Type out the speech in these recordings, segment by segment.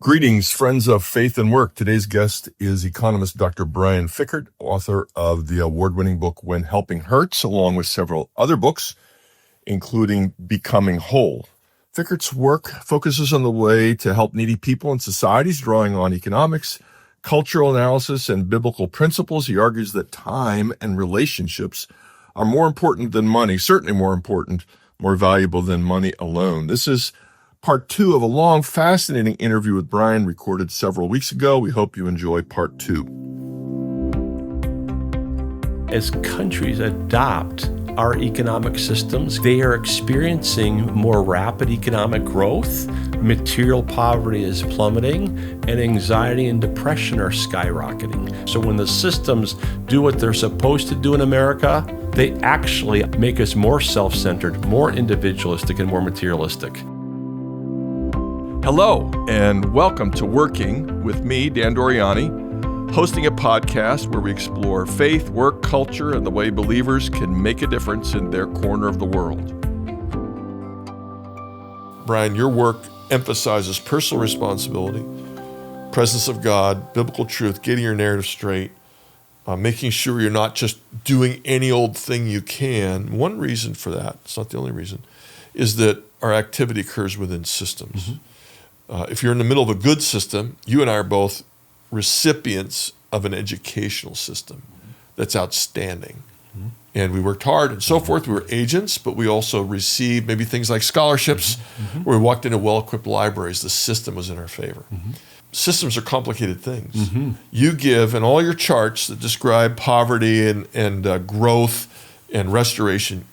Greetings, friends of faith and work. Today's guest is economist Dr. Brian Fikkert, author of the award-winning book When Helping Hurts, along with several other books, including Becoming Whole. Fickert's work focuses on the way to help needy people and societies, drawing on economics, cultural analysis, and biblical principles. He argues that time and relationships are more important than money, certainly more important, more valuable than money alone. This is part 2 of a long, fascinating interview with Brian recorded several weeks ago. We hope you enjoy part 2. As countries adopt our economic systems, they are experiencing more rapid economic growth, material poverty is plummeting, and anxiety and depression are skyrocketing. So when the systems do what they're supposed to do in America, they actually make us more self-centered, more individualistic, and more materialistic. Hello, and welcome to Working with me, Dan Doriani, hosting a podcast where we explore faith, work, culture, and the way believers can make a difference in their corner of the world. Brian, your work emphasizes personal responsibility, presence of God, biblical truth, getting your narrative straight, making sure you're not just doing any old thing you can. One reason for that, it's not the only reason, is that our activity occurs within systems. Mm-hmm. If you're in the middle of a good system, you and I are both recipients of an educational system that's outstanding. Mm-hmm. And we worked hard and so forth. We were agents, but we also received maybe things like scholarships, where we walked into well-equipped libraries. The system was in our favor. Mm-hmm. Systems are complicated things. Mm-hmm. You give, in all your charts that describe poverty and growth and restoration,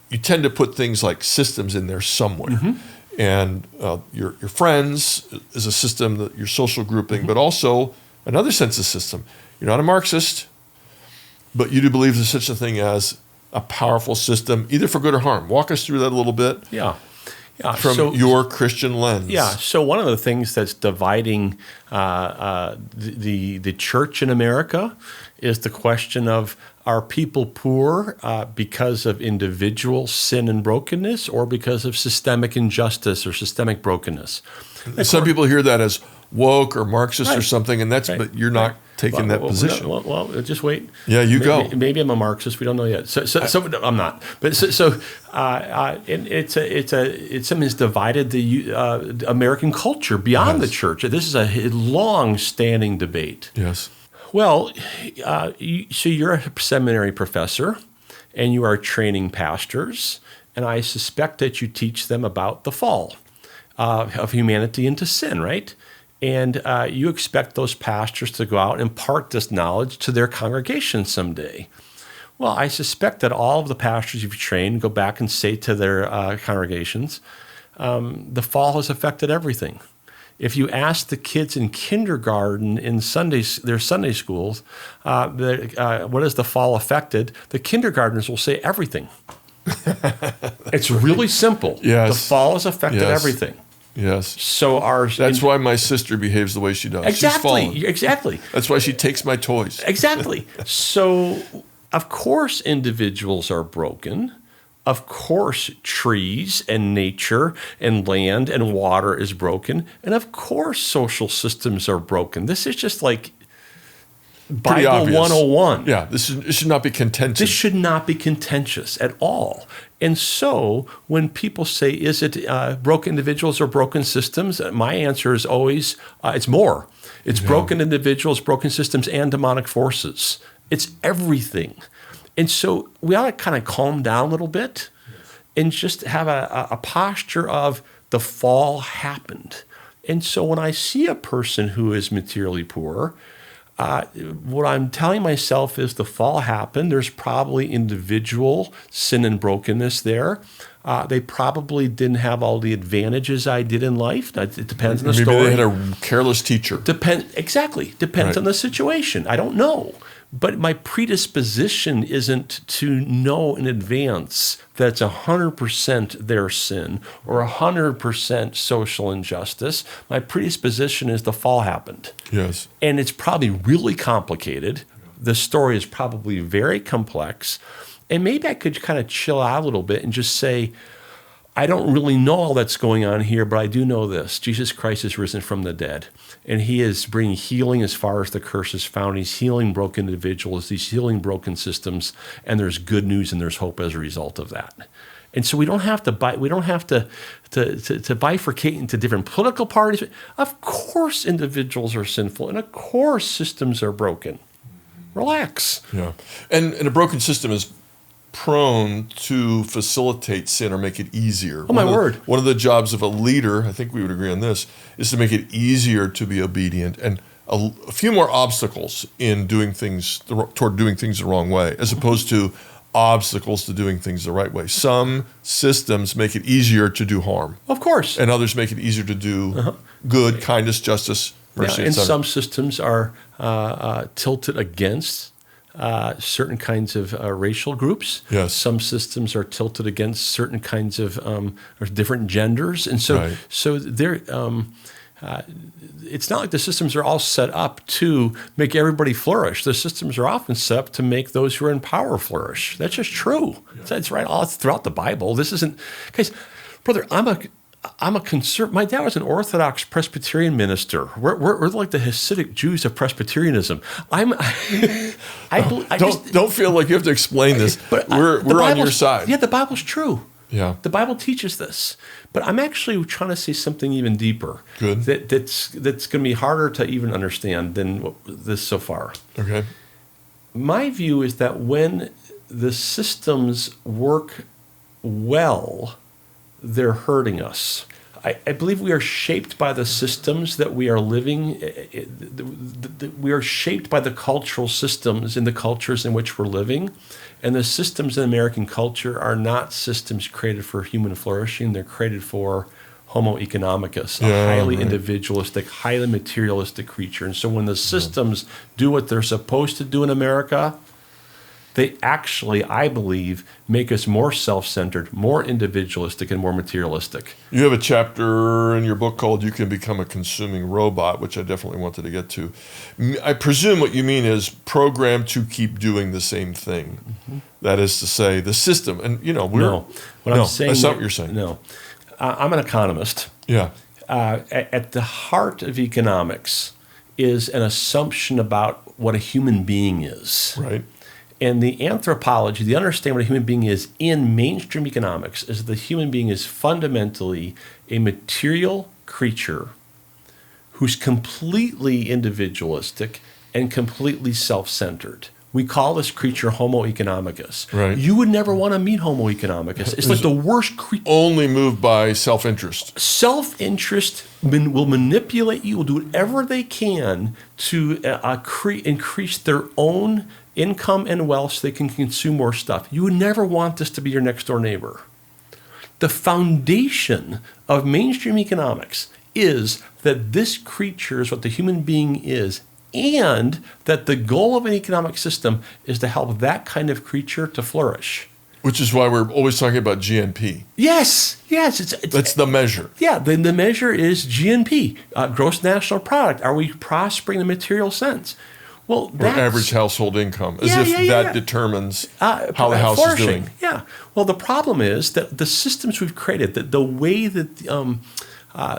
you tend to put things like systems in there somewhere. Mm-hmm. And your friends is a system, your social grouping, but also another sense of system. You're not a Marxist, but you do believe there's such a thing as a powerful system, either for good or harm. Walk us through that a little bit. Yeah. From your Christian lens. Yeah. So one of the things that's dividing the church in America is the question of, are people poor because of individual sin and brokenness, or because of systemic injustice or systemic brokenness? Some people hear that as woke or Marxist or something, and but you're not taking that position. Well, just wait. Yeah, go. Maybe I'm a Marxist. We don't know yet. So I'm not. But and it's something that's divided the American culture beyond the church. This is a long-standing debate. Yes. Well, so you're a seminary professor, and you are training pastors, and I suspect that you teach them about the fall of humanity into sin, right? And you expect those pastors to go out and impart this knowledge to their congregation someday. Well, I suspect that all of the pastors you've trained go back and say to their congregations, the fall has affected everything. If you ask the kids in kindergarten in their Sunday schools, what has the fall affected? The kindergartners will say everything. It's really simple. Yes. The fall has affected everything. Yes. So that's why my sister behaves the way she does. Exactly. She's fallen. Exactly. That's why she takes my toys. Exactly. So, of course, individuals are broken. Of course, trees and nature and land and water is broken. And of course, social systems are broken. This is just like Bible 101. Yeah, this should not be contentious. This should not be contentious at all. And so when people say, is it broken individuals or broken systems? My answer is always, it's more. It's broken individuals, broken systems, and demonic forces. It's everything. And so we ought to kind of calm down a little bit and just have a posture of the fall happened. And so when I see a person who is materially poor, what I'm telling myself is the fall happened. There's probably individual sin and brokenness there. They probably didn't have all the advantages I did in life. It depends on the story. Maybe they had a careless teacher. Exactly. Depends on the situation. I don't know. But my predisposition isn't to know in advance that it's 100% their sin or 100% social injustice. My predisposition is the fall happened. Yes. And it's probably really complicated. The story is probably very complex. And maybe I could kind of chill out a little bit and just say, I don't really know all that's going on here, but I do know this. Jesus Christ is risen from the dead, and he is bringing healing as far as the curse is found. He's healing broken individuals. He's healing broken systems, and there's good news and there's hope as a result of that. And so we don't have to bifurcate into different political parties. Of course individuals are sinful, and of course systems are broken. Relax. Yeah. And a broken system is prone to facilitate sin or make it easier. Oh, my word. One of the jobs of a leader, I think we would agree on this, is to make it easier to be obedient and a few more obstacles in doing things toward doing things the wrong way, as opposed to obstacles to doing things the right way. Some systems make it easier to do harm. Of course. And others make it easier to do good, kindness, justice, mercy, and some systems are tilted against certain kinds of racial groups. Yes. Some systems are tilted against certain kinds of or different genders, and so Right. so they're. It's not like the systems are all set up to make everybody flourish. The systems are often set up to make those who are in power flourish. That's just true. That's right. All throughout the Bible. This isn't, guys, brother. I'm a conservative. My dad was an Orthodox Presbyterian minister. We're like the Hasidic Jews of Presbyterianism. Don't feel like you have to explain this. But we're on your side. Yeah, the Bible's true. Yeah. The Bible teaches this. But I'm actually trying to say something even deeper. Good. That's going to be harder to even understand than this so far. Okay. My view is that when the systems work well, they're hurting us. I believe we are shaped by the systems that we are living. We are shaped by the cultural systems in the cultures in which we're living. And the systems in American culture are not systems created for human flourishing. They're created for Homo economicus, a highly individualistic, highly materialistic creature. And so when the systems do what they're supposed to do in America, they actually, I believe, make us more self-centered, more individualistic, and more materialistic. You have a chapter in your book called You Can Become a Consuming Robot, which I definitely wanted to get to. I presume what you mean is programmed to keep doing the same thing. Mm-hmm. That is to say, the system. And, I'm saying, that's not what you're saying. No. I'm an economist. Yeah. At the heart of economics is an assumption about what a human being is. Right. And the anthropology, the understanding what a human being is in mainstream economics is that the human being is fundamentally a material creature who's completely individualistic and completely self-centered. We call this creature Homo economicus. Right. You would never want to meet Homo economicus. It's like the worst creature. Only moved by self-interest. Self-interest will manipulate you, will do whatever they can to increase their own income and wealth so they can consume more stuff. You would never want this to be your next door neighbor. The foundation of mainstream economics is that this creature is what the human being is, and that the goal of an economic system is to help that kind of creature to flourish. Which is why we're always talking about GNP. Yes. That's the measure. Yeah, the measure is GNP, gross national product. Are we prospering in the material sense? Well, that's average household income, as if that determines how the house is doing. Yeah. Well, the problem is that the systems we've created, the way that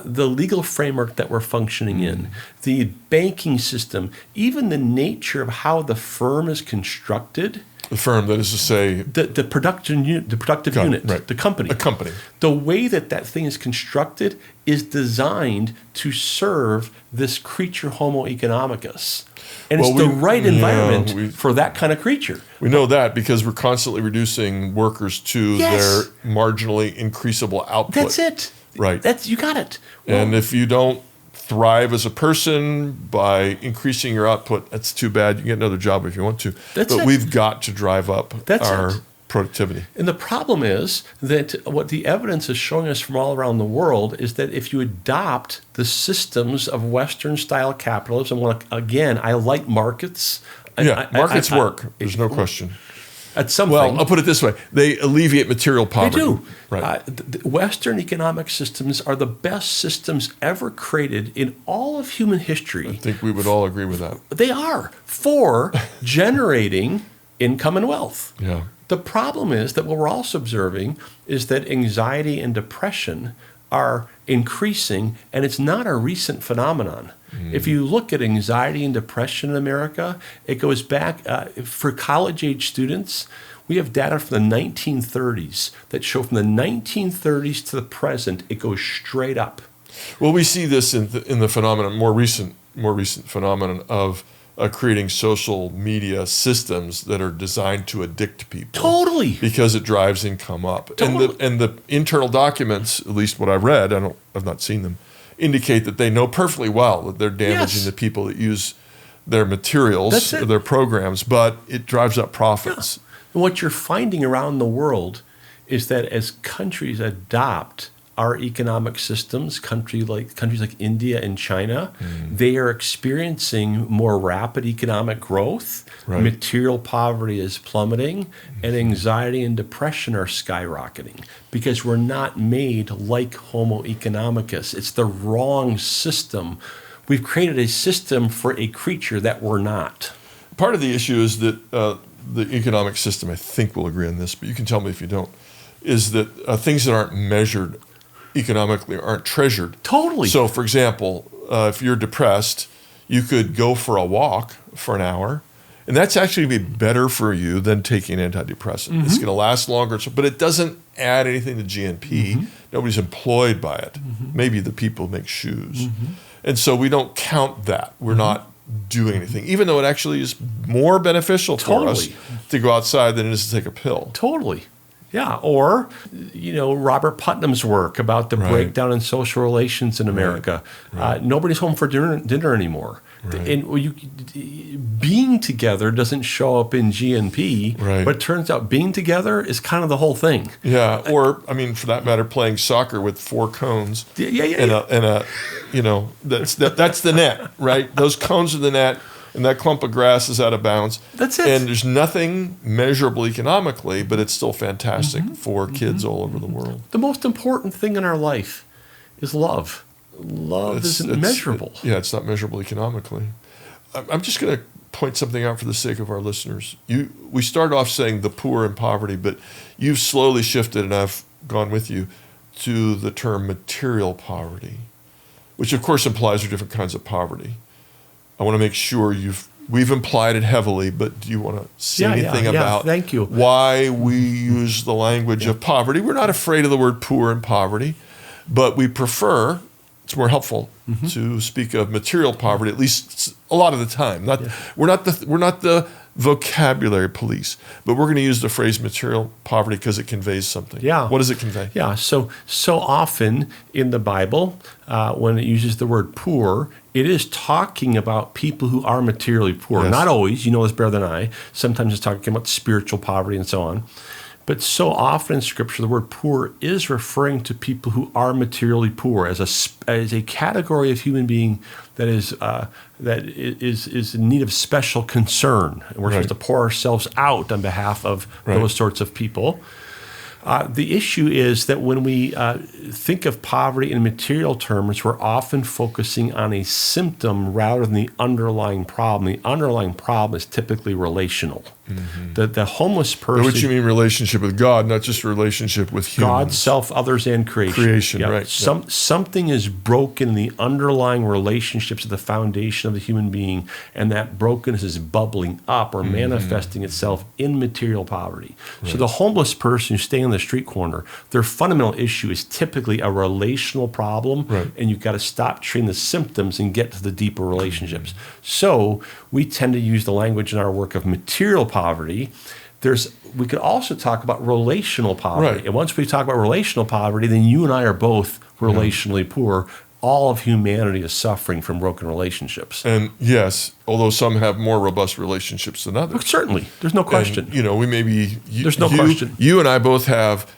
the legal framework that we're functioning in, the banking system, even the nature of how the firm is constructed. The firm, that is to say, the productive unit, right. the company. A company. The way that thing is constructed is designed to serve this creature Homo economicus. And it's the right environment for that kind of creature. We know that because we're constantly reducing workers to their marginally increasable output. That's it. Right. You got it. And if you don't thrive as a person by increasing your output, that's too bad. You can get another job if you want to. But we've got to drive up our productivity. And the problem is that what the evidence is showing us from all around the world is that if you adopt the systems of Western-style capitalism, again, I like markets. Markets work. There's no question. At some Well, I'll put it this way. They alleviate material poverty. They do. Right. The Western economic systems are the best systems ever created in all of human history. I think we would all agree with that. They are for generating income and wealth. Yeah. The problem is that what we're also observing is that anxiety and depression are increasing, and it's not a recent phenomenon. If you look at anxiety and depression in America, it goes back for college-age students. We have data from the 1930s that show from the 1930s to the present, it goes straight up. Well, we see this in the phenomenon, more recent phenomenon of creating social media systems that are designed to addict people. Totally. Because it drives income up. Totally. And the internal documents, at least what I've read, I've not seen them, indicate that they know perfectly well that they're damaging the people that use their materials, or their programs, but it drives up profits. Yeah. And what you're finding around the world is that as countries adopt our economic systems, countries like India and China, they are experiencing more rapid economic growth. Right. Material poverty is plummeting, and anxiety and depression are skyrocketing because we're not made like Homo economicus. It's the wrong system. We've created a system for a creature that we're not. Part of the issue is that the economic system, I think we'll agree on this, but you can tell me if you don't, is that things that aren't measured economically aren't treasured. Totally. So, for example, if you're depressed, you could go for a walk for an hour, and that's actually going to be better for you than taking an antidepressant. It's going to last longer, but it doesn't add anything to GNP. Nobody's employed by it. Maybe the people who make shoes. And so we don't count that. We're not doing anything, even though it actually is more beneficial for us to go outside than it is to take a pill. Totally. Yeah, or, Robert Putnam's work about the breakdown in social relations in America. Nobody's home for dinner anymore. And being together doesn't show up in GNP, but it turns out being together is kind of the whole thing. Yeah, or, for that matter, playing soccer with 4 cones. That's the net, right? Those cones are the net. And that clump of grass is out of bounds. That's it. And there's nothing measurable economically, but it's still fantastic for kids all over the world. The most important thing in our life is love. Love isn't measurable. It's not measurable economically. I'm just going to point something out for the sake of our listeners. We started off saying the poor and poverty, but you've slowly shifted, and I've gone with you, to the term material poverty, which of course implies there are different kinds of poverty. I want to make sure we've implied it heavily, but do you want to say anything about thank you. Why we use the language of poverty? We're not afraid of the word poor and poverty, but we prefer, it's more helpful to speak of material poverty, at least a lot of the time. We're not the vocabulary police, but we're going to use the phrase material poverty because it conveys something. Yeah. What does it convey? Yeah. So often in the Bible, when it uses the word poor, it is talking about people who are materially poor. Yes. Not always. You know this better than I. Sometimes it's talking about spiritual poverty and so on. But so often in Scripture, the word poor is referring to people who are materially poor as a category of human being that is in need of special concern. And we're supposed to pour ourselves out on behalf of those sorts of people. The issue is that when we think of poverty in material terms, we're often focusing on a symptom rather than the underlying problem. The underlying problem is typically relational. The homeless person... What you mean relationship with God, not just relationship with humans. God, self, others, and creation. Right. Something is broken in the underlying relationships of the foundation of the human being, and that brokenness is bubbling up or manifesting itself in material poverty. So the homeless person who's staying on the street corner, their fundamental issue is typically a relational problem, and you've got to stop treating the symptoms and get to the deeper relationships. So we tend to use the language in our work of material poverty. We could also talk about relational poverty. And once we talk about relational poverty, then you and I are both relationally poor. All of humanity is suffering from broken relationships. And yes, although some have more robust relationships than others. Certainly. There's no question. And, we may be... There's no question. You and I both have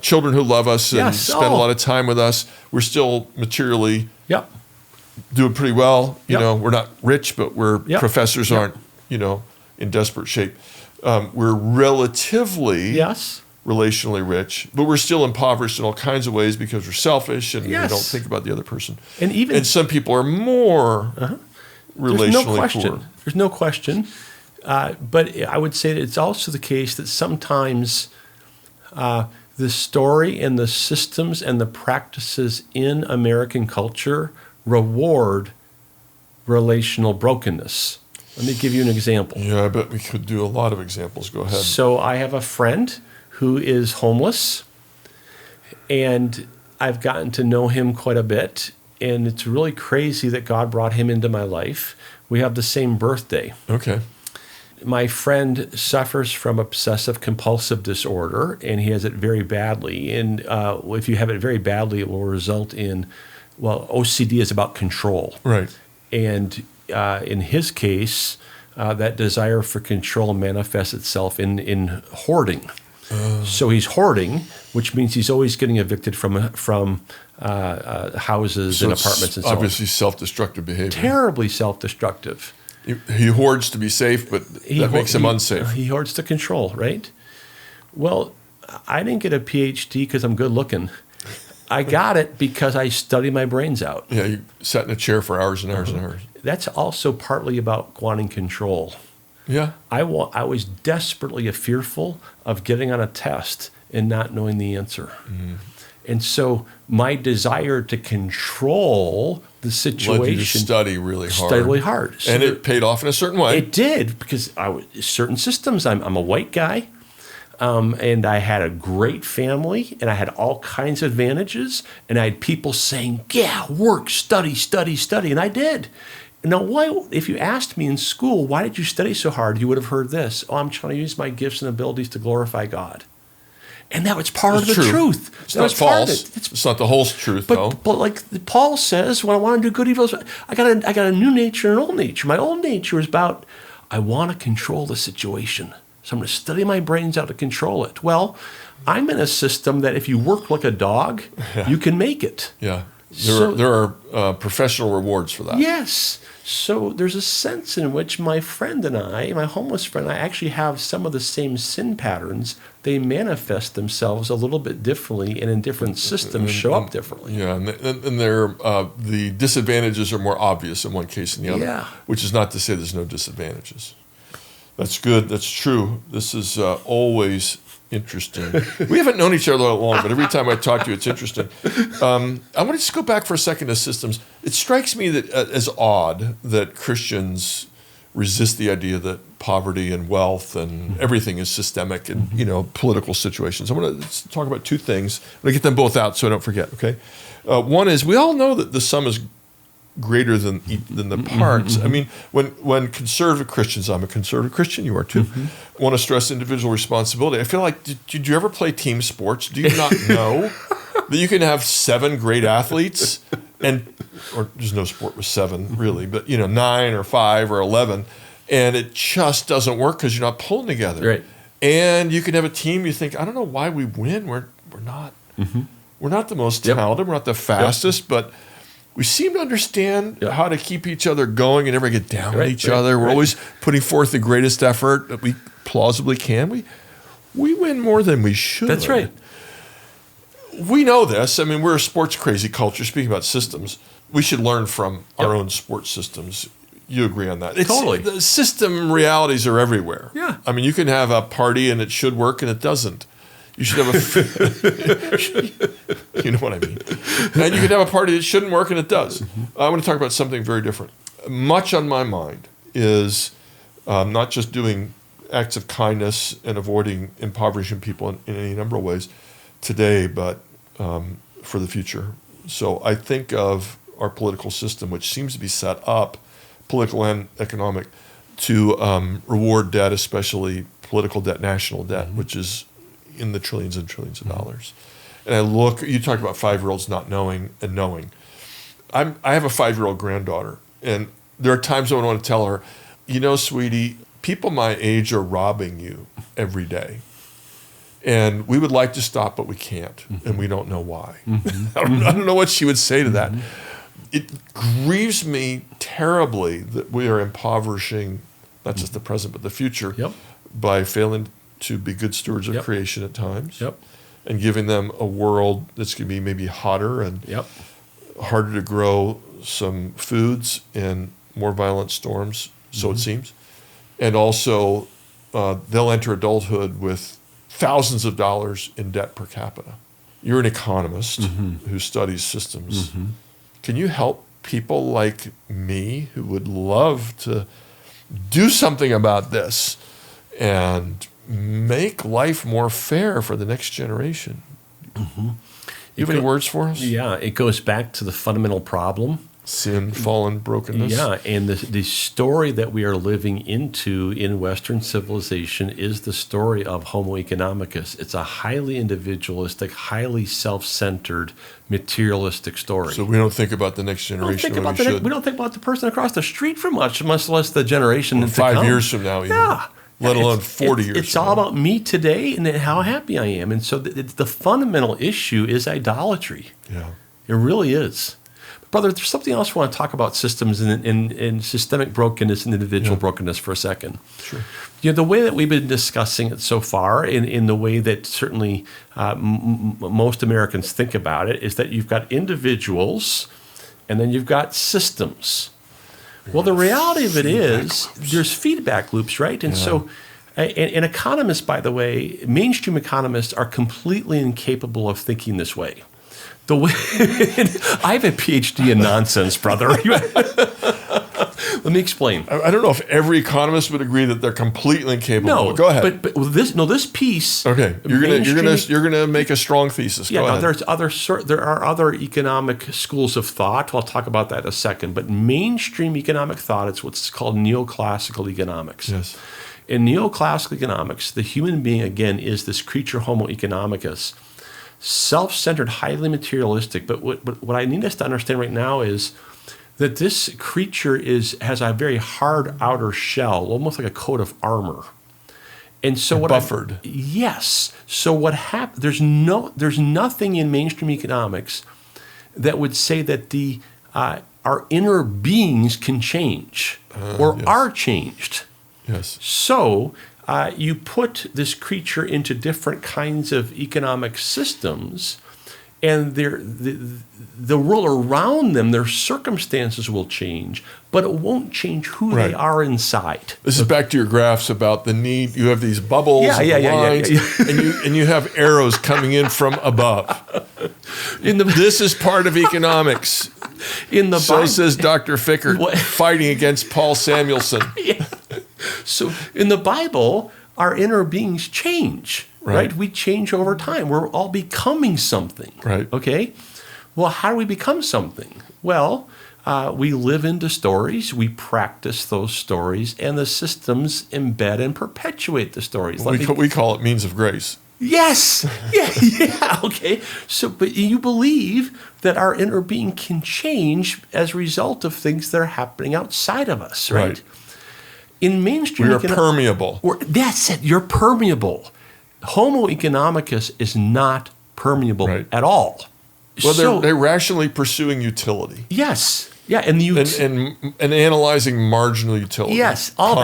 children who love us and spend a lot of time with us. We're still materially doing pretty well. We're not rich, but we're professors aren't, in desperate shape. We're relatively relationally rich, but we're still impoverished in all kinds of ways because we're selfish and we don't think about the other person. And some people are more relationally poor. There's no question. But I would say that it's also the case that sometimes the story and the systems and the practices in American culture reward relational brokenness. Let me give you an example. Yeah, I bet we could do a lot of examples. Go ahead. So I have a friend who is homeless, and I've gotten to know him quite a bit, and it's really crazy that God brought him into my life. We have the same birthday. Okay. My friend suffers from obsessive compulsive disorder, and he has it very badly. And if you have it very badly, it will result in, OCD is about control. Right. And in his case, that desire for control manifests itself in hoarding. So he's hoarding, which means he's always getting evicted from houses and apartments and so on. Obviously self-destructive behavior. Terribly self-destructive. He hoards to be safe, but that makes him unsafe. He hoards to control, right? Well, I didn't get a PhD because I'm good looking. I got it because I study my brains out. Yeah, you sat in a chair for hours and hours and hours. That's also partly about wanting control. Yeah. I was desperately fearful of getting on a test and not knowing the answer. Mm-hmm. And so my desire to control the situation led you to study really hard. Study really hard. So and it paid off in a certain way. It did, because certain systems, I'm a white guy, and I had a great family, and I had all kinds of advantages, and I had people saying, yeah, work, study, and I did. Now, if you asked me in school, why did you study so hard, you would have heard this: I'm trying to use my gifts and abilities to glorify God. And that was part of the truth. It's not false. It's not the whole truth, though. But like Paul says, when I want to do good evils, I got a new nature and an old nature. My old nature is about, I want to control the situation. So I'm going to study my brains out to control it. Well, I'm in a system that if you work like a dog, you can make it. Yeah. There are professional rewards for that. Yes. So there's a sense in which my friend and I, my homeless friend, I actually have some of the same sin patterns. They manifest themselves a little bit differently, and in different systems show up differently. Yeah, and the disadvantages are more obvious in one case than the other. Yeah. Which is not to say there's no disadvantages. That's good. That's true. This is always interesting. We haven't known each other that long, but every time I talk to you, it's interesting. I want to just go back for a second to systems. It strikes me that as odd that Christians resist the idea that poverty and wealth and everything is systemic in political situations. I want to talk about two things. I'm going to get them both out so I don't forget. Okay, one is we all know that the sum is greater than the parts. I mean, when conservative Christians, I'm a conservative Christian, you are too, want to stress individual responsibility, I feel like, did you ever play team sports? Do you not know that you can have 7 great athletes, or there's no sport with 7 really, but 9 or 5 or 11, and it just doesn't work because you're not pulling together. Right. And you can have a team, you think, I don't know why we win. We're not the most talented, we're not the fastest, but we seem to understand how to keep each other going and never get down on each other. We're always putting forth the greatest effort that we plausibly can. We win more than we should. That's right. We know this. I mean, we're a sports crazy culture. Speaking about systems, we should learn from our own sports systems. You agree on that? Totally. The system realities are everywhere. Yeah. I mean, you can have a party and it should work and it doesn't. You should have you know what I mean. And you can have a party that shouldn't work and it does. I want to talk about something very different. Much on my mind is not just doing acts of kindness and avoiding impoverishing people in any number of ways today, but for the future. So I think of our political system, which seems to be set up, political and economic, to reward debt, especially political debt, national debt, which is in the trillions and trillions of dollars. And I look, you talked about 5-year-olds not knowing and knowing. I have a 5-year-old granddaughter, and there are times when I want to tell her, sweetie, people my age are robbing you every day. And we would like to stop, but we can't, and we don't know why. I don't know what she would say to that. It grieves me terribly that we are impoverishing not just the present, but the future by failing to be good stewards of creation at times, and giving them a world that's going to be maybe hotter and harder to grow some foods and more violent storms, so it seems. And also, they'll enter adulthood with thousands of dollars in debt per capita. You're an economist who studies systems. Can you help people like me who would love to do something about this and make life more fair for the next generation? You have any words for us? Yeah, it goes back to the fundamental problem. Sin, fallen, brokenness. Yeah, and the story that we are living into in Western civilization is the story of Homo economicus. It's a highly individualistic, highly self-centered, materialistic story. So we don't think about the next generation when we should. We don't think about the person across the street for much less the generation to 5 come. years from now, even. Yeah. Let alone 40 years It's from all now. about me today and how happy I am. And so the fundamental issue is idolatry. Yeah. It really is. Brother, there's something else I want to talk about systems and systemic brokenness and individual brokenness for a second. Sure. The way that we've been discussing it so far, in the way that certainly most Americans think about it, is that you've got individuals and then you've got systems. Well, the reality of it is there's feedback loops, right? And so and economists, by the way, mainstream economists are completely incapable of thinking this way. The way I have a PhD in nonsense, brother. Let me explain. I don't know if every economist would agree that they're completely incapable. No, Go ahead. But this piece. Okay, you're gonna make a strong thesis. Yeah, Go ahead. there are other economic schools of thought. I'll talk about that in a second. But mainstream economic thought is what's called neoclassical economics. Yes. In neoclassical economics, the human being again is this creature Homo economicus. Self-centered, highly materialistic. But what I need us to understand right now is that this creature has a very hard outer shell, almost like a coat of armor. And so buffered. Yes. So what happened? There's nothing in mainstream economics that would say that our inner beings can change or are changed. Yes. So you put this creature into different kinds of economic systems, and the world around them, their circumstances will change, but it won't change who they are inside. This is back to your graphs about the need. You have these bubbles, lines, and you have arrows coming in from above. This is part of economics. In the so says Dr. Fikkert, fighting against Paul Samuelson. So in the Bible, our inner beings change, right? We change over time. We're all becoming something, right? Okay? Well, how do we become something? Well, we live into stories, we practice those stories, and the systems embed and perpetuate the stories. We call it means of grace. Yes. Yeah. Okay. So, but you believe that our inner being can change as a result of things that are happening outside of us, right? In mainstream, we are permeable. That's it. You're permeable. Homo economicus is not permeable at all. Well, they're rationally pursuing utility. Yes. Yeah, and analyzing marginal utility. Yes, all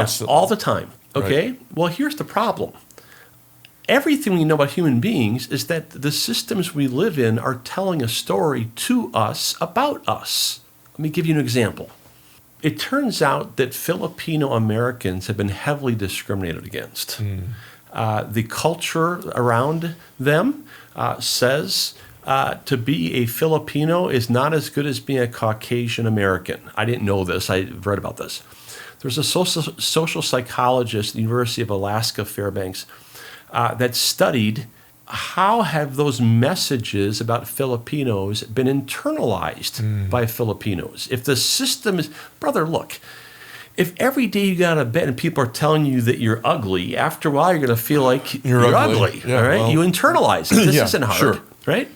the time. Okay. Right. Well, here's the problem. Everything we know about human beings is that the systems we live in are telling a story to us about us. Let me give you an example. It turns out that Filipino Americans have been heavily discriminated against. The culture around them says to be a Filipino is not as good as being a Caucasian American. I didn't know this. I read about this. There's a social psychologist at the University of Alaska, Fairbanks, that studied how have those messages about Filipinos been internalized by Filipinos. If the system is, brother, look, if every day you get out of bed and people are telling you that you're ugly, after a while you're going to feel like you're ugly. Yeah, all right, well, you internalize it. This isn't hard, right?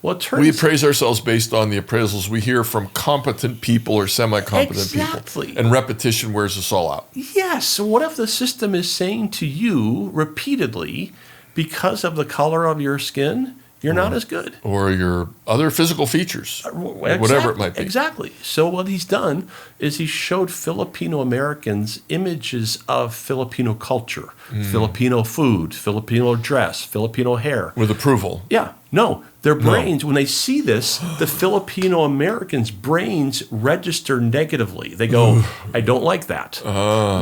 Well, we appraise ourselves based on the appraisals we hear from competent people or semi-competent people. And repetition wears us all out. Yes. So what if the system is saying to you repeatedly, because of the color of your skin, You're not as good. Or your other physical features, whatever it might be. Exactly. So what he's done is he showed Filipino Americans images of Filipino culture, Filipino food, Filipino dress, Filipino hair. With approval. Yeah. No, their brains, when they see this, the Filipino Americans' brains register negatively. They go, I don't like that.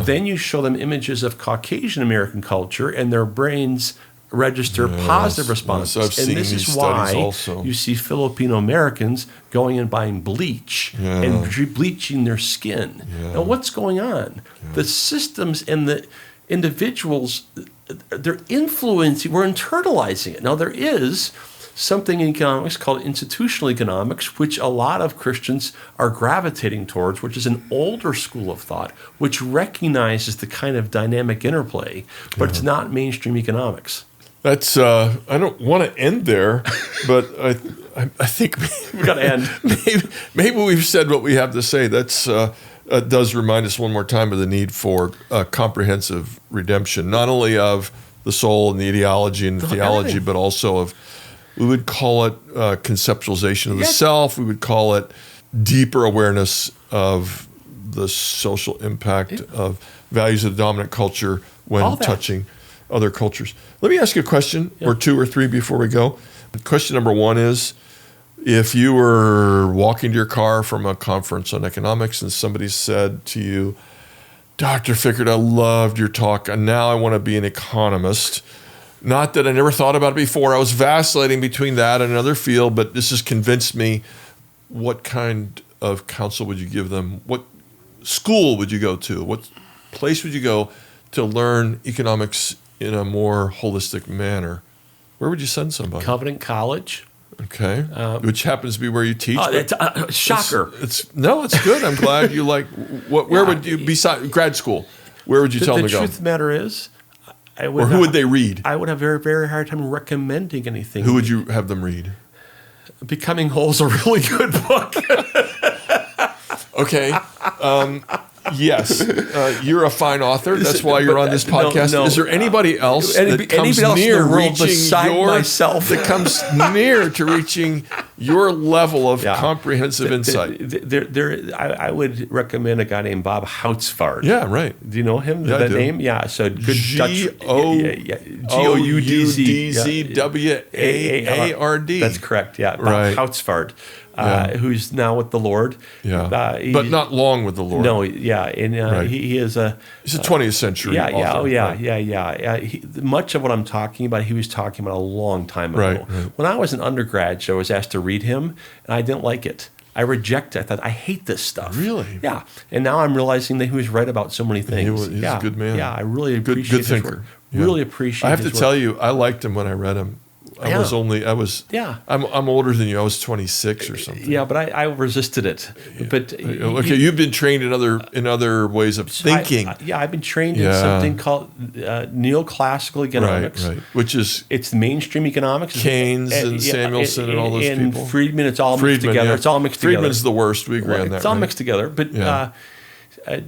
Then you show them images of Caucasian American culture, and their brains register positive responses. Yes, I've seen this these is why studies also. you see Filipino Americans going and buying bleach and bleaching their skin. Now, what's going on? The systems and the individuals, they're influencing, we're internalizing it. Now, there is something in economics called institutional economics, which a lot of Christians are gravitating towards, which is an older school of thought, which recognizes the kind of dynamic interplay, but it's not mainstream economics. That's I don't want to end there, but I think We got to end. maybe we've said what we have to say. That's does remind us one more time of the need for comprehensive redemption, not only of the soul and the ideology and the theology, everything. but also of, we would call it conceptualization of the self. We would call it deeper awareness of the social impact of values of the dominant culture when touching other cultures. Let me ask you a question or two or three before we go. Question number one is, if you were walking to your car from a conference on economics and somebody said to you, Dr. Fikkert, I loved your talk, and now I want to be an economist. Not that I never thought about it before. I was vacillating between that and another field, but this has convinced me. What kind of counsel would you give them? What school would you go to? What place would you go to learn economics in a more holistic manner? Where would you send somebody? Covenant College. Okay, which happens to be where you teach. Shocker. It's good. I'm glad you like. Where would you, besides grad school, where would you tell them to go? The truth of the matter is, Or who would they read? I would have a very, very hard time recommending anything. Who would you have them read? Becoming Whole is a really good book. Okay. Yes, you're a fine author. That's why you're on this podcast. No, is there anybody else that comes anybody else near in the world reaching beside myself that comes near to reaching your level of comprehensive insight? I would recommend a guy named Bob Houtsvaart. Yeah, right. Do you know him? Yeah, that name? Yeah. So good Dutch. Goudzwaard. That's correct. Yeah. Bob Right. Houtsvaart. Who's now with the Lord. Yeah, but not long with the Lord. No, yeah, and he is a. He's a 20th century author. Much of what I'm talking about, he was talking about a long time ago. Right. When I was an undergrad, I was asked to read him, and I didn't like it. I rejected it. I thought, I hate this stuff. Really? Yeah. And now I'm realizing that he was right about so many things. He's a good man. Yeah, I really appreciate good his thinker. work. Yeah. Really appreciate I have his to work. tell you, I liked him when I read him. I'm older than you. I was 26 or something. Yeah, but I resisted it. But okay, you've been trained in other ways of thinking. I've been trained in something called neoclassical economics. Right. Which is it's mainstream economics. Keynes and Samuelson and all those people. And Friedman, it's all mixed together. Yeah. It's all mixed together. Friedman's the worst. We agree on that. It's all mixed together. But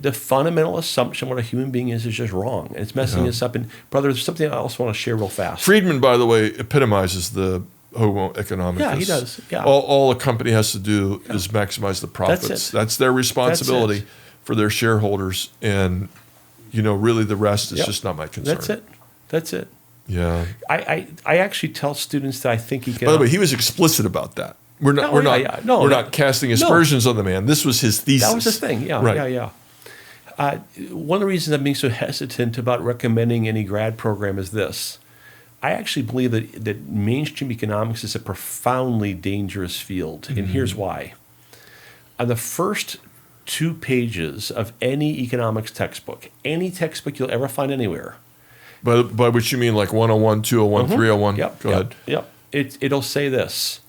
the fundamental assumption what a human being is just wrong. And it's messing us up. And brother, there's something I also want to share real fast. Friedman, by the way, epitomizes the homo economicus. Yeah, he does. Yeah. All a company has to do is maximize the profits. That's their responsibility for their shareholders. And, really the rest is just not my concern. That's it. Yeah. I actually tell students that I think he can. By the way, he was explicit about that. We're not casting aspersions on the man. This was his thesis. That was his thing. Yeah. Right. Yeah. One of the reasons I'm being so hesitant about recommending any grad program is this. I actually believe that mainstream economics is a profoundly dangerous field, and here's why. On the first 2 pages of any economics textbook, any textbook you'll ever find anywhere. By which you mean like 101, 201, 301? Go ahead. Yep. It'll say this.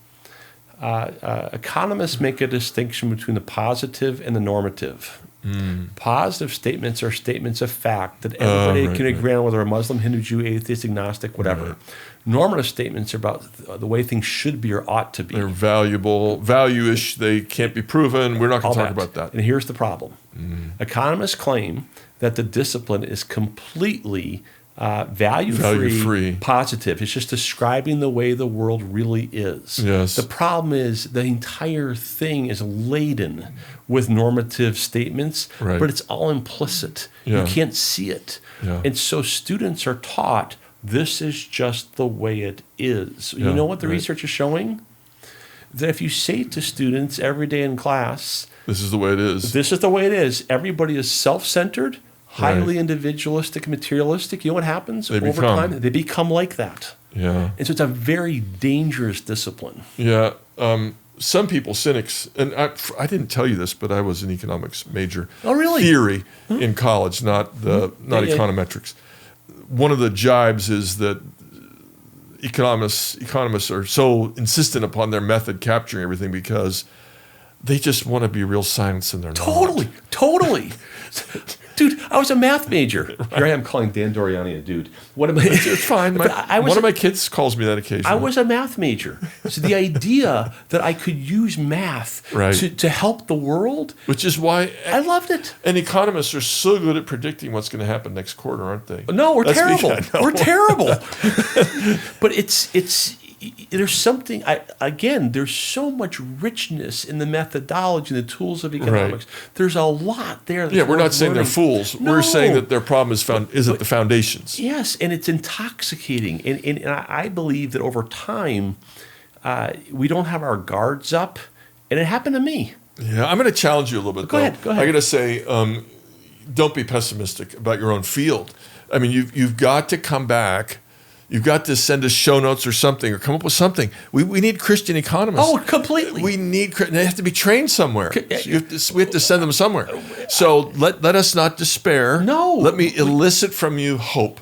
Economists make a distinction between the positive and the normative. Positive statements are statements of fact that everybody can agree on, whether a Muslim, Hindu, Jew, atheist, agnostic, whatever. Right. Normative statements are about the way things should be or ought to be. They're valuable, value-ish. They can't be proven. We're not going to talk about that. And here's the problem. Economists claim that the discipline is completely value-free, positive. It's just describing the way the world really is. Yes. The problem is the entire thing is laden with normative statements, Right. but it's all implicit. Yeah. You can't see it. Yeah. And so students are taught this is just the way it is. Yeah, You know what the right. research is showing? That if you say to students every day in class, This is the way it is. this is the way it is, everybody is self-centered, highly Right. individualistic, materialistic. You know what happens They over become. time? They become like that. Yeah. And so it's a very dangerous discipline. Yeah. Some people, cynics, and I didn't tell you this, but I was an economics major. Oh, really? Theory in college, not Yeah, yeah. econometrics. One of the jibes is that economists are so insistent upon their method capturing everything because they just want to be real science and they're not. Totally. Dude, I was a math major. Right. Here I am calling Dan Doriani a dude. What am I? It's fine. One One of my kids calls me that occasionally. I was a math major. So the idea that I could use math Right. to help the world, Which is why I loved it. and economists are so good at predicting what's going to happen next quarter, aren't they? No, we're That's terrible. because- no. We're terrible. But there's something, there's so much richness in the methodology and the tools of economics. There's a lot there. That's Yeah, we're not worth saying they're learning. fools. No. We're saying that their problem is at the foundations. Yes, and it's intoxicating. And I believe that over time, we don't have our guards up. And it happened to me. Yeah, I'm going to challenge you a little bit. Go ahead. I'm going to say, don't be pessimistic about your own field. I mean, you've got to come back. You've got to send us show notes or something, or come up with something. We need Christian economists. Oh, completely. They have to be trained somewhere. So we have to send them somewhere. So let us not despair. No. Let me elicit from you hope.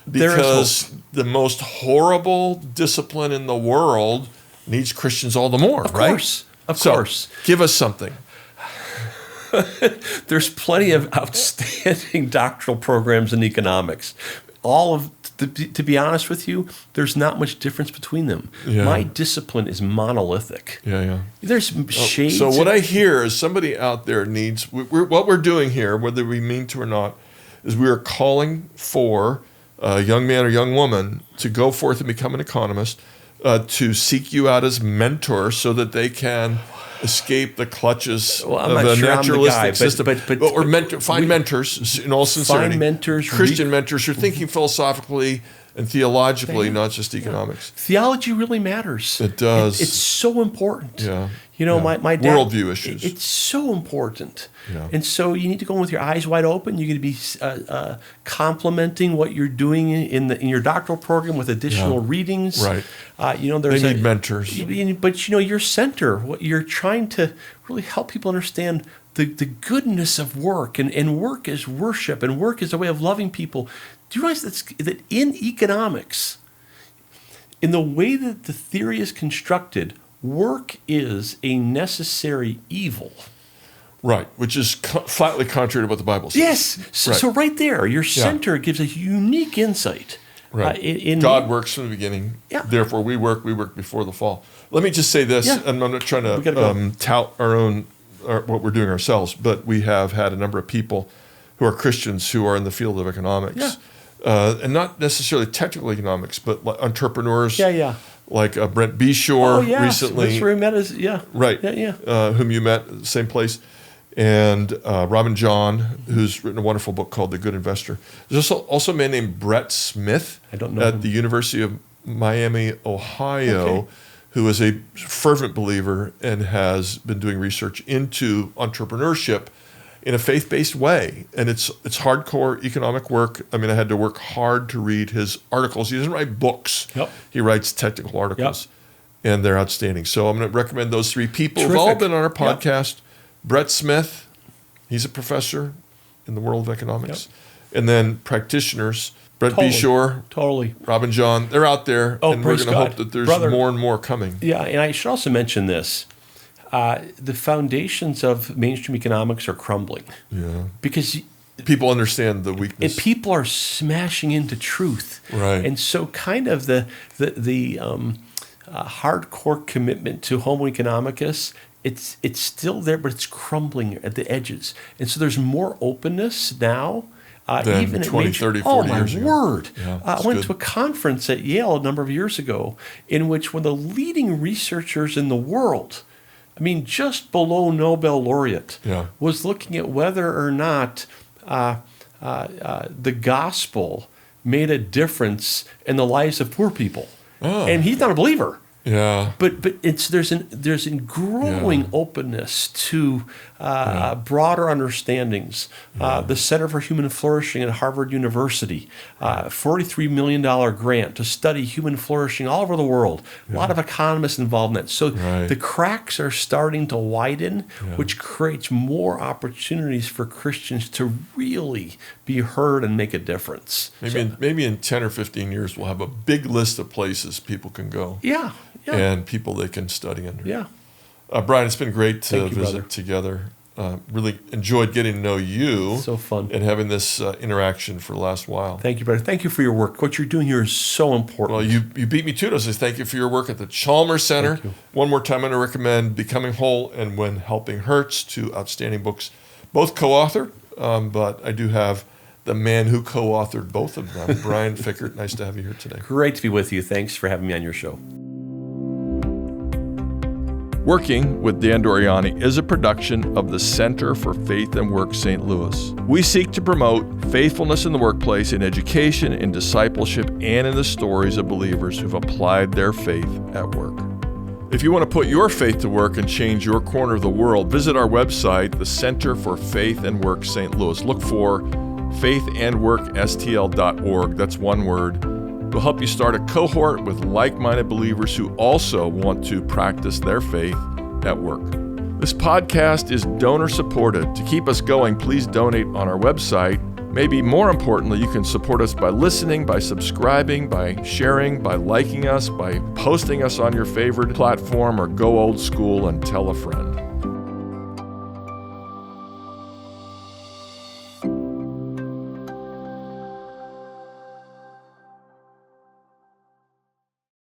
There is Because the most horrible discipline in the world needs Christians all the more, right? Of course. Give us something. There's plenty of outstanding doctoral programs in economics. To be honest with you, there's not much difference between them. Yeah. My discipline is monolithic. Yeah. There's shades. So what I hear is somebody out there needs, what we're doing here, whether we mean to or not, is we are calling for a young man or young woman to go forth and become an economist, to seek you out as mentor so that they can escape the clutches Well, I'm of not a sure I'm the naturalistic guy, but- system. but Find mentors in all sincerity. Find mentors, Christian mentors who are thinking philosophically and theologically, not just economics. Theology really matters. It does. It's so important. Yeah. You know, Yeah. my dad. Worldview issues. It's so important. Yeah. And so you need to go in with your eyes wide open. You're going to be complementing what you're doing in your doctoral program with additional readings. Right. There's They need mentors. But your center, you're trying to really help people understand the goodness of work, and work is worship, and work is a way of loving people. Do you realize that in economics, in the way that the theory is constructed, work is a necessary evil? Right, which is flatly contrary to what the Bible says. Yes. So right there, your center gives a unique insight. Right. God works from the beginning. Yeah. Therefore, we work before the fall. Let me just say this, Yeah. and I'm not trying We gotta to go. tout what we're doing ourselves, but we have had a number of people who are Christians who are in the field of economics. And not necessarily technical economics, but like entrepreneurs. Yeah. Like Brent Beshore recently. That's where we met us. Yeah. Right. Yeah. Whom you met at the same place. And Robin John, who's written a wonderful book called The Good Investor. There's also a man named Brett Smith I don't know at him. the University of Miami, Ohio, Okay. who is a fervent believer and has been doing research into entrepreneurship in a faith-based way. And it's hardcore economic work. I mean, I had to work hard to read his articles. He doesn't write books. Yep. He writes technical articles. And they're outstanding. So I'm going to recommend those three people who've all Terrific. been on our Yep. podcast. Brett Smith, he's a professor in the world of economics. And then practitioners, Brent Beshore, Totally. Robin John, they're out there. Oh, and we're praise going to God. hope that there's Brother. more and more coming. Yeah, and I should also mention this. The foundations of mainstream economics are crumbling. Yeah. Because People understand the weakness. and people are smashing into truth. Right. And so kind of the hardcore commitment to homo economicus, it's still there, but it's crumbling at the edges. And so there's more openness now. than even 20, 30, 40 years ago. Oh, my word. Yeah, I it's went good. to a conference at Yale a number of years ago in which one of the leading researchers in the world, I mean, just below Nobel laureate, Yeah. was looking at whether or not the gospel made a difference in the lives of poor people. Oh. And he's not a believer. Yeah. But there's a growing openness to broader understandings. The Center for Human Flourishing at Harvard University, $43 million grant to study human flourishing all over the world. A lot of economists involved in that. So the cracks are starting to widen, which creates more opportunities for Christians to really be heard and make a difference. Maybe in 10 or 15 years, we'll have a big list of places people can go. Yeah. And people they can study under. Yeah. Brian, it's been great to Thank you, visit brother. together. Really enjoyed getting to know you. So fun. And having this interaction for the last while. Thank you, brother. Thank you for your work. What you're doing here is so important. Well, you beat me to it. I say thank you for your work at the Chalmers Center. Thank you. One more time, I'm going to recommend Becoming Whole and When Helping Hurts, two outstanding books, both co-authored, but I do have the man who co-authored both of them, Brian Fikkert. Nice to have you here today. Great to be with you. Thanks for having me on your show. Working with Dan Doriani is a production of the Center for Faith and Work St. Louis. We seek to promote faithfulness in the workplace, in education, in discipleship, and in the stories of believers who've applied their faith at work. If you want to put your faith to work and change your corner of the world, visit our website, the Center for Faith and Work St. Louis. Look for faithandworkstl.org. That's one word. We'll help you start a cohort with like-minded believers who also want to practice their faith at work. This podcast is donor-supported. To keep us going, please donate on our website. Maybe more importantly, you can support us by listening, by subscribing, by sharing, by liking us, by posting us on your favorite platform, or go old school and tell a friend.